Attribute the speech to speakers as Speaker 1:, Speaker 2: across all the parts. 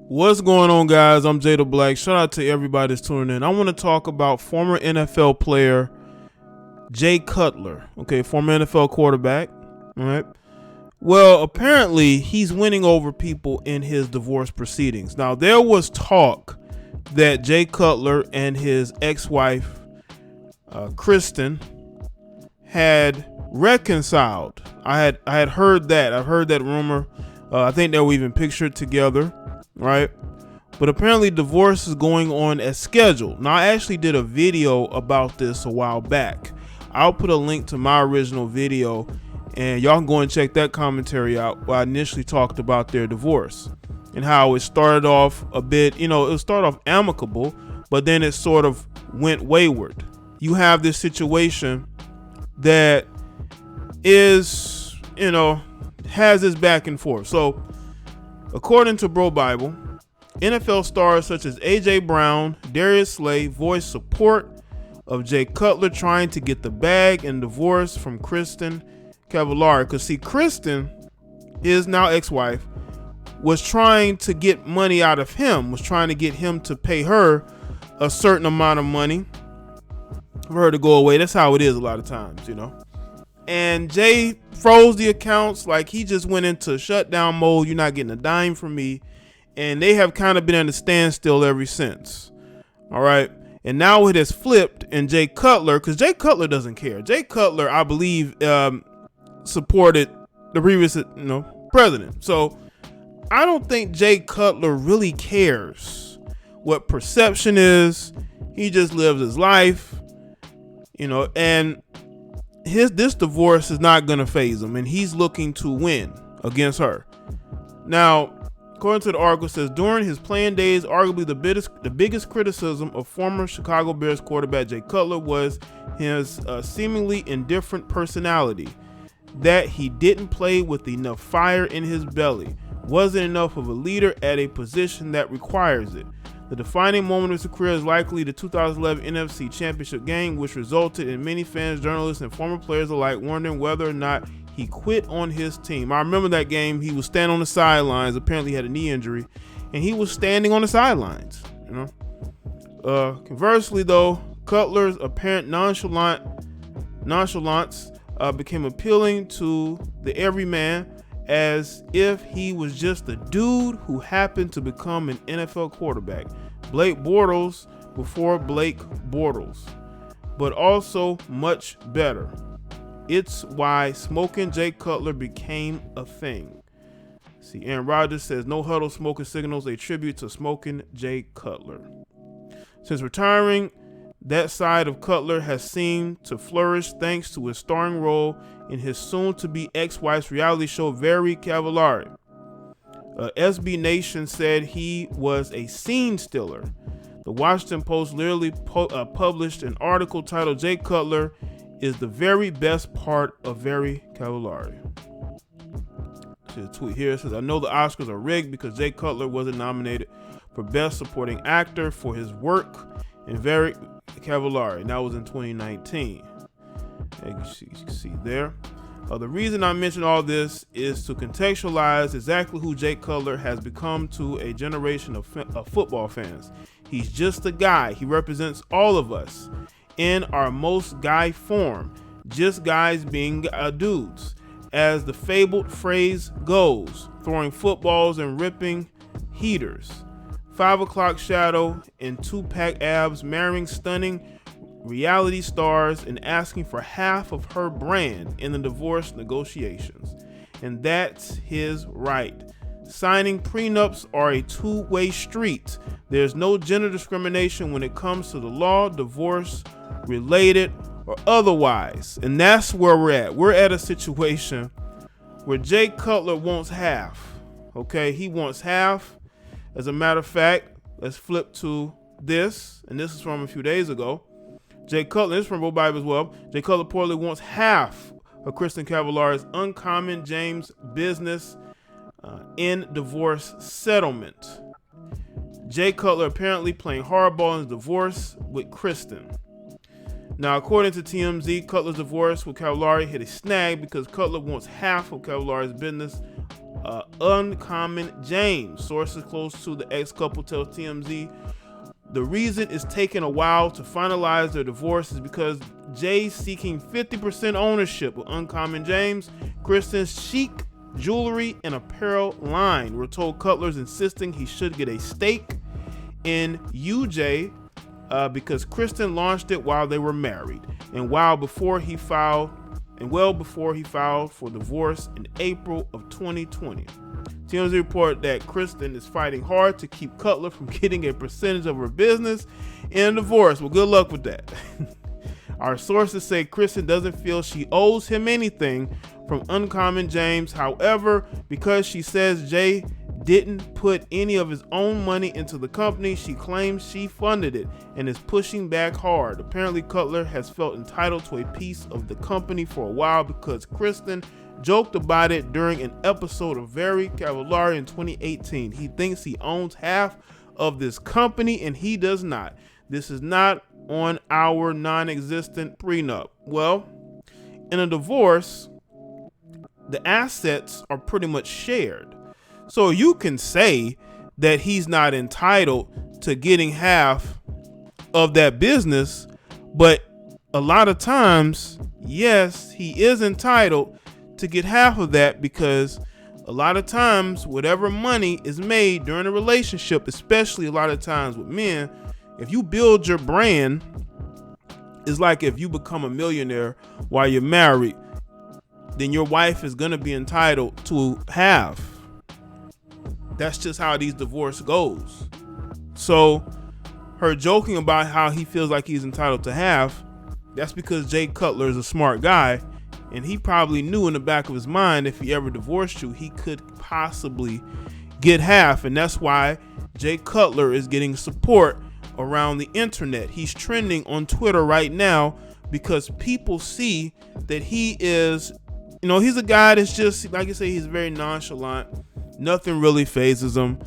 Speaker 1: What's going on, guys? I'm Jay the Black. Shout out to everybody that's tuning in. I want to talk about former NFL player Jaye Cutler. Okay, former NFL quarterback. All right. Well, apparently he's winning over people in his divorce proceedings. Now, there was talk that Jaye Cutler and his ex-wife Kristin had reconciled. I had heard that. I've heard that rumor. I think they were even pictured together. Right, but apparently divorce is going on as scheduled. Now, I actually did a video about this a while back. I'll put a link to my original video and y'all can go and check that commentary out where I initially talked about their divorce and how it started off a bit, it started off amicable, but then it sort of went wayward. You have this situation that is, has this back and forth. So according to Bro Bible, NFL stars such as A.J. Brown, Darius Slay voiced support of Jaye Cutler trying to get the bag and divorce from Kristin Cavallari. Because see, Kristin, his now ex-wife, was trying to get money out of him, was trying to get him to pay her a certain amount of money for her to go away. That's how it is a lot of times, And Jay froze the accounts, like he just went into shutdown mode. You're not getting a dime from me. And they have kind of been at a standstill ever since. All right. And now it has flipped, and Jaye Cutler, because Jaye Cutler doesn't care. Jaye Cutler, I believe, supported the previous president. So I don't think Jaye Cutler really cares what perception is. He just lives his life, and this divorce is not going to faze him, and he's looking to win against her. Now, according to the article, it says during his playing days, arguably the biggest criticism of former Chicago Bears quarterback Jaye Cutler was his seemingly indifferent personality, that he didn't play with enough fire in his belly, wasn't enough of a leader at a position that requires it. The defining moment of his career is likely the 2011 NFC Championship game, which resulted in many fans, journalists, and former players alike wondering whether or not he quit on his team. I remember that game. He was standing on the sidelines. Apparently he had a knee injury, and he was standing on the sidelines. Conversely, though, Cutler's apparent nonchalance became appealing to the everyman, as if he was just a dude who happened to become an NFL quarterback. Blake Bortles before Blake Bortles, but also much better. It's why smoking Jaye Cutler became a thing. See, Aaron Rodgers says no huddle smoking signals a tribute to smoking Jaye Cutler. Since retiring, that side of Cutler has seemed to flourish thanks to his starring role in his soon-to-be ex-wife's reality show, Very Cavallari. SB Nation said he was a scene stealer. The Washington Post literally published an article titled Jaye Cutler is the very best part of Very Cavallari. The tweet here says, I know the Oscars are rigged because Jaye Cutler wasn't nominated for Best Supporting Actor for his work in Very Cavallari, and that was in 2019. You can see there. The reason I mention all this is to contextualize exactly who Jaye Cutler has become to a generation of football fans. He's just a guy. He represents all of us in our most guy form, just guys being dudes. As the fabled phrase goes, throwing footballs and ripping heaters. 5 o'clock shadow and 2-pack abs, marrying stunning reality stars and asking for half of her brand in the divorce negotiations. And that's his right. Signing prenups are a two-way street. There's no gender discrimination when it comes to the law, divorce, related, or otherwise. And that's where we're at. We're at a situation where Jaye Cutler wants half. Okay, he wants half. As a matter of fact, let's flip to this, and this is from a few days ago. Jaye Cutler, this is from Bro Bible as well. Jaye Cutler reportedly wants half of Kristin Cavallari's uncommon James business in divorce settlement. Jaye Cutler apparently playing hardball in his divorce with Kristin. Now, according to TMZ, Cutler's divorce with Cavallari hit a snag because Cutler wants half of Cavallari's business Uncommon James. Sources close to the ex-couple tell TMZ the reason it's taking a while to finalize their divorce is because Jaye's seeking 50% ownership of Uncommon James, Kristin's chic jewelry and apparel line. We're told Cutler's insisting he should get a stake in UJ because Kristin launched it while they were married, and well before he filed for divorce in April of 2020. TMZ report that Kristin is fighting hard to keep Cutler from getting a percentage of her business in a divorce. Well, good luck with that. Our sources say Kristin doesn't feel she owes him anything from Uncommon James. However, because she says Jaye didn't put any of his own money into the company, she claims she funded it and is pushing back hard. Apparently, Cutler has felt entitled to a piece of the company for a while because Kristin joked about it during an episode of Cavallari in 2018. He thinks he owns half of this company and he does not. This is not on our non-existent prenup. Well, in a divorce, the assets are pretty much shared. So you can say that he's not entitled to getting half of that business, but a lot of times, yes, he is entitled to get half of that, because a lot of times whatever money is made during a relationship, especially a lot of times with men, if you build your brand, it's like if you become a millionaire while you're married, then your wife is going to be entitled to half. That's just how these divorce goes. So her joking about how he feels like he's entitled to half, that's because Jaye Cutler is a smart guy, and he probably knew in the back of his mind if he ever divorced you, he could possibly get half. And that's why Jaye Cutler is getting support around the internet. He's trending on Twitter right now because people see that he is, he's a guy that's just, like I say, he's very nonchalant. Nothing really phases him.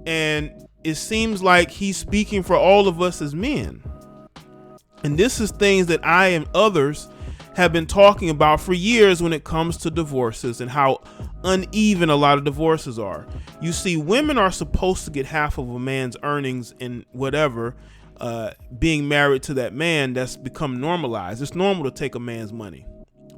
Speaker 1: And it seems like he's speaking for all of us as men. And this is things that I and others have been talking about for years when it comes to divorces and how uneven a lot of divorces are. You see, women are supposed to get half of a man's earnings in whatever, being married to that man. That's become normalized. It's normal to take a man's money,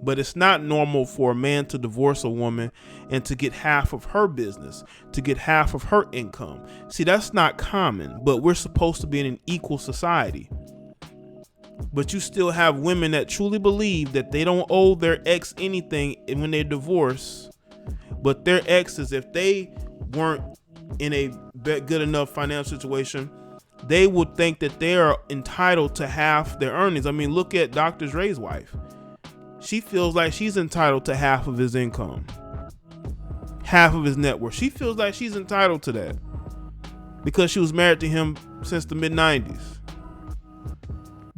Speaker 1: but it's not normal for a man to divorce a woman and to get half of her business, to get half of her income. See, that's not common, but we're supposed to be in an equal society. But you still have women that truly believe that they don't owe their ex anything when they divorce, but their exes, if they weren't in a good enough financial situation, they would think that they are entitled to half their earnings. I mean, look at Dr. Dre's wife. She feels like she's entitled to half of his income, half of his net worth. She feels like she's entitled to that because she was married to him since the mid-90s.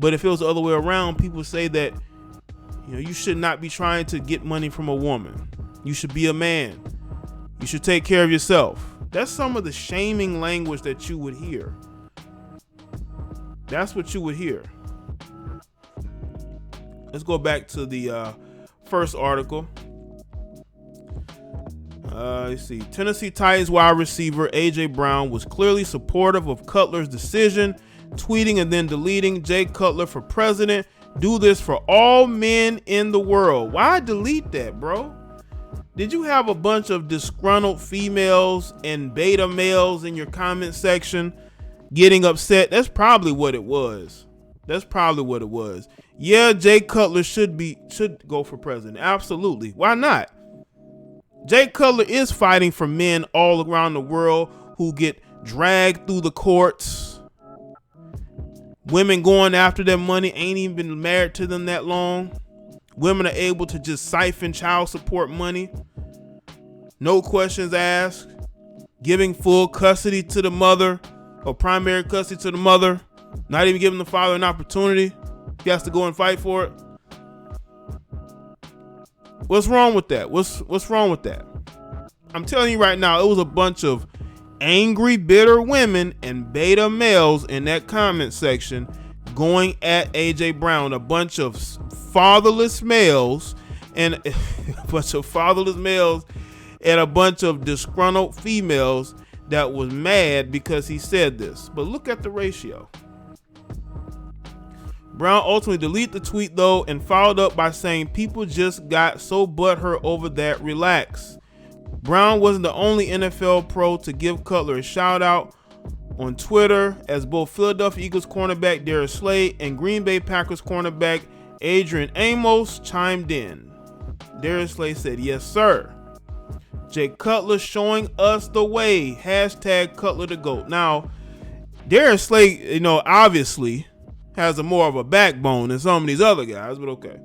Speaker 1: But if it was the other way around, people say that, you should not be trying to get money from a woman. You should be a man. You should take care of yourself. That's some of the shaming language that you would hear. That's what you would hear. Let's go back to the first article. Let's see. Tennessee Titans wide receiver A.J. Brown was clearly supportive of Cutler's decision, tweeting and then deleting, "Jaye Cutler for president. Do this for all men in the world." Why delete that, bro? Did you have a bunch of disgruntled females and beta males in your comment section getting upset? That's probably what it was. Yeah, Jaye Cutler should go for president. Absolutely. Why not? Jaye Cutler is fighting for men all around the world who get dragged through the courts. Women going after their money, ain't even been married to them that long. Women are able to just siphon child support money, no questions asked, giving full custody to the mother or primary custody to the mother, not even giving the father an opportunity. He has to go and fight for it. What's wrong with that? What's wrong with that? I'm telling you right now, it was a bunch of angry, bitter women and beta males in that comment section going at A.J. Brown. A bunch of fatherless males and and a bunch of disgruntled females that was mad because he said this. But look at the ratio. Brown ultimately deleted the tweet though and followed up by saying people just got so butthurt over that. Relax. Brown wasn't the only NFL pro to give Cutler a shout out on Twitter, as both Philadelphia Eagles cornerback Darius Slay and Green Bay Packers cornerback Adrian Amos chimed in. Darius Slay said, "Yes, sir. Jay Cutler showing us the way. Hashtag Cutler the GOAT." Now, Darius Slay, obviously has more of a backbone than some of these other guys, but okay.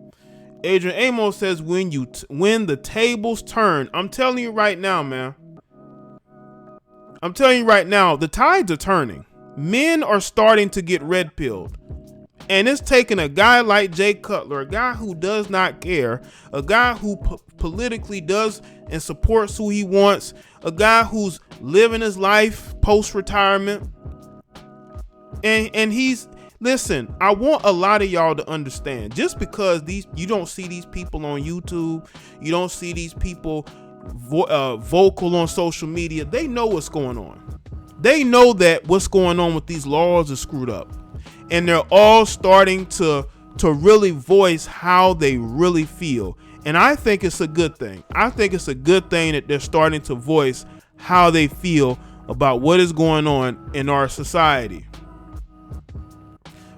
Speaker 1: Adrian Amos says, when the tables turn, I'm telling you right now, man. I'm telling you right now, the tides are turning. Men are starting to get red pilled. And it's taking a guy like Jay Cutler, a guy who does not care, a guy who politically does and supports who he wants, a guy who's living his life post-retirement. And he's, listen, I want a lot of y'all to understand, just because you don't see these people on YouTube, you don't see these people vocal on social media, they know what's going on. They know that what's going on with these laws is screwed up. And they're all starting to really voice how they really feel. And I think it's a good thing. I think it's a good thing that they're starting to voice how they feel about what is going on in our society.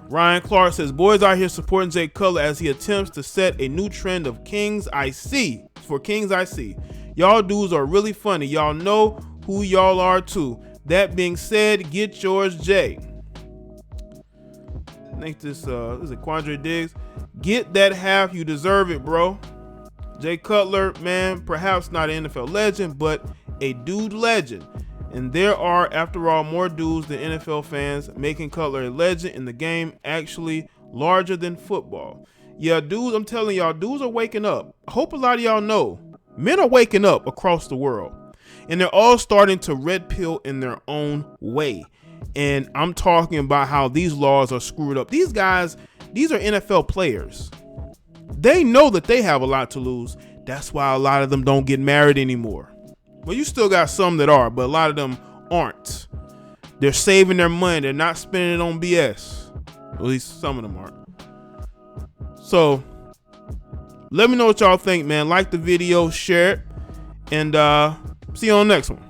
Speaker 1: Ryan Clark says, boys out here supporting Jay Cutler as he attempts to set a new trend of Kings I see. For Kings I see. Y'all dudes are really funny. Y'all know who y'all are too. That being said, get yours, Jay. I think this is a Quandre Diggs. Get that half, you deserve it, bro. Jay Cutler, man, perhaps not an NFL legend, but a dude legend. And there are, after all, more dudes than NFL fans, making Cutler a legend in the game, actually larger than football. Yeah, dudes, I'm telling y'all, dudes are waking up. I hope a lot of y'all know. Men are waking up across the world. And they're all starting to red pill in their own way. And I'm talking about how these laws are screwed up. These guys, these are NFL players. They know that they have a lot to lose. That's why a lot of them don't get married anymore. Well, you still got some that are, but a lot of them aren't. They're saving their money. They're not spending it on BS. At least some of them aren't. So let me know what y'all think, man. Like the video, share it, and see you on the next one.